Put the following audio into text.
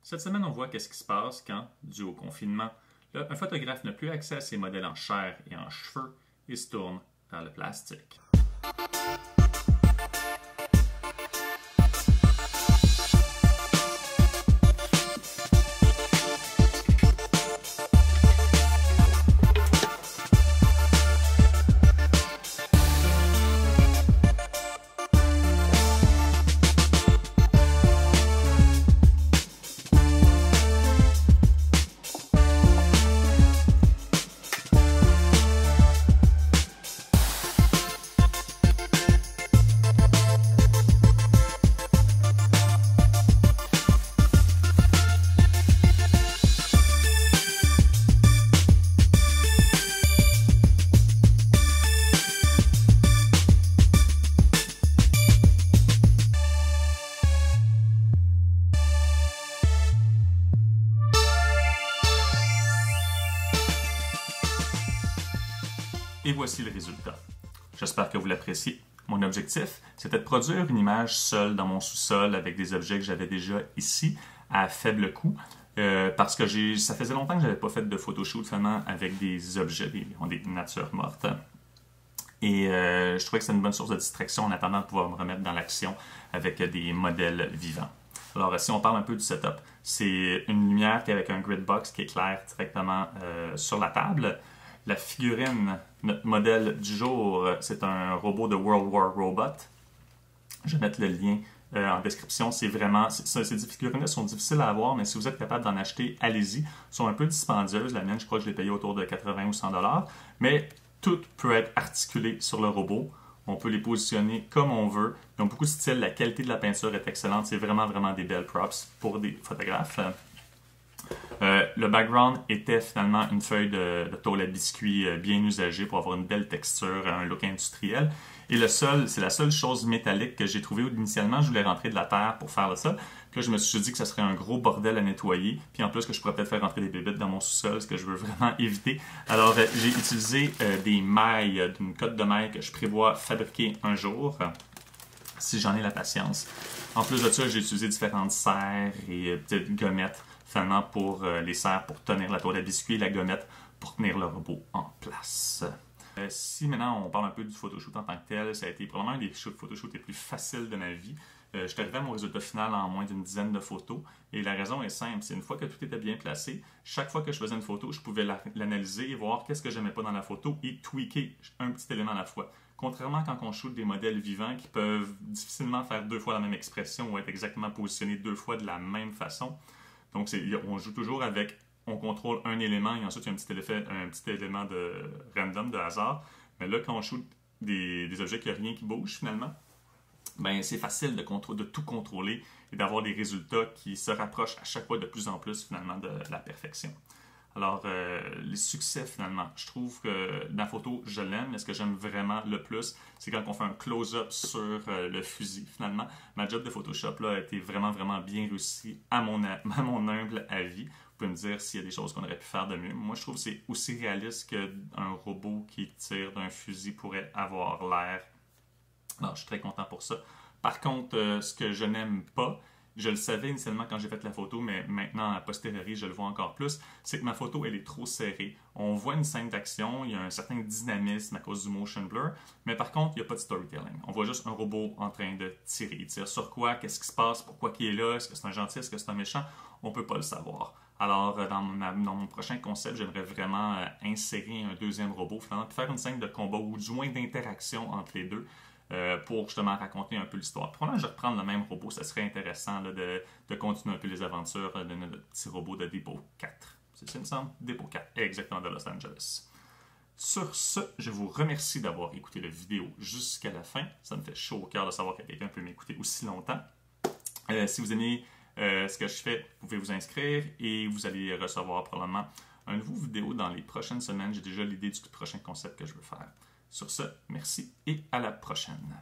Cette semaine, on voit qu'est-ce qui se passe quand, dû au confinement, un photographe n'a plus accès à ses modèles en chair et en cheveux et se tourne vers le plastique. Et voici le résultat. J'espère que vous l'appréciez. Mon objectif, c'était de produire une image seule dans mon sous-sol avec des objets que j'avais déjà ici à faible coût. Parce que ça faisait longtemps que je n'avais pas fait de photoshoot finalement avec des objets, des natures mortes. Et je trouvais que c'était une bonne source de distraction en attendant de pouvoir me remettre dans l'action avec des modèles vivants. Alors, si on parle un peu du setup, c'est une lumière qui est avec un grid box qui éclaire directement sur la table. La figurine, notre modèle du jour, c'est un robot de World War Robot. Je vais mettre le lien en description. C'est vraiment, ces figurines-là sont difficiles à avoir, mais si vous êtes capable d'en acheter, allez-y. Elles sont un peu dispendieuses. La mienne, je crois que je l'ai payée autour de 80 ou 100 $. Mais tout peut être articulé sur le robot. On peut les positionner comme on veut. Ils ont beaucoup de style. La qualité de la peinture est excellente. C'est vraiment, vraiment des belles props pour des photographes. Le background était finalement une feuille de tôle à biscuit bien usagée pour avoir une belle texture, un look industriel. Et le sol, c'est la seule chose métallique que j'ai trouvée. Initialement, je voulais rentrer de la terre pour faire le sol. Puis là, je me suis dit que ça serait un gros bordel à nettoyer. Puis en plus, que je pourrais peut-être faire rentrer des bébites dans mon sous-sol, ce que je veux vraiment éviter. Alors, j'ai utilisé des mailles, d'une cotte de mailles que je prévois fabriquer un jour, si j'en ai la patience. En plus de ça, j'ai utilisé différentes serres et petites gommettes finalement pour les serres pour tenir la toile à biscuit et la gommette pour tenir le robot en place. Si maintenant on parle un peu du photoshoot en tant que tel, ça a été probablement un des photoshoot les plus faciles de ma vie. Je suis arrivé à mon résultat final en moins d'une dizaine de photos et la raison est simple, c'est une fois que tout était bien placé, chaque fois que je faisais une photo, je pouvais l'analyser et voir qu'est-ce que j'aimais pas dans la photo et tweaker un petit élément à la fois. Contrairement quand on shoot des modèles vivants qui peuvent difficilement faire deux fois la même expression ou être exactement positionnés deux fois de la même façon. Donc, on joue toujours avec, on contrôle un élément et ensuite il y a un petit élément de random, de hasard. Mais là, quand on shoot des objets qui n'ont rien qui bouge finalement, ben, c'est facile de tout contrôler et d'avoir des résultats qui se rapprochent à chaque fois de plus en plus finalement de la perfection. Alors, les succès finalement, je trouve que la photo, je l'aime, mais ce que j'aime vraiment le plus, c'est quand on fait un close-up sur le fusil finalement. Ma job de Photoshop là, a été vraiment, vraiment bien réussi à mon humble avis. Vous pouvez me dire s'il y a des choses qu'on aurait pu faire de mieux. Moi, je trouve que c'est aussi réaliste qu'un robot qui tire d'un fusil pourrait avoir l'air. Alors, je suis très content pour ça. Par contre, ce que je n'aime pas, je le savais initialement quand j'ai fait la photo, mais maintenant, a posteriori, je le vois encore plus, c'est que ma photo, elle est trop serrée. On voit une scène d'action, il y a un certain dynamisme à cause du motion blur, mais par contre, il n'y a pas de storytelling. On voit juste un robot en train de tirer. Il tire sur quoi? Qu'est-ce qui se passe? Pourquoi il est là? Est-ce que c'est un gentil? Est-ce que c'est un méchant? On ne peut pas le savoir. Alors, dans mon prochain concept, j'aimerais vraiment insérer un deuxième robot, finalement, puis faire une scène de combat ou du moins d'interaction entre les deux. Pour justement raconter un peu l'histoire. Probablement, je vais reprendre le même robot. Ça serait intéressant là, de continuer un peu les aventures de notre petit robot de Depot 4. C'est ça, il me semble? Depot 4, exactement, de Los Angeles. Sur ce, je vous remercie d'avoir écouté la vidéo jusqu'à la fin. Ça me fait chaud au cœur de savoir que quelqu'un peut m'écouter aussi longtemps. Si vous aimez ce que je fais, vous pouvez vous inscrire et vous allez recevoir probablement un nouveau vidéo dans les prochaines semaines. J'ai déjà l'idée du prochain concept que je veux faire. Sur ce, merci et à la prochaine.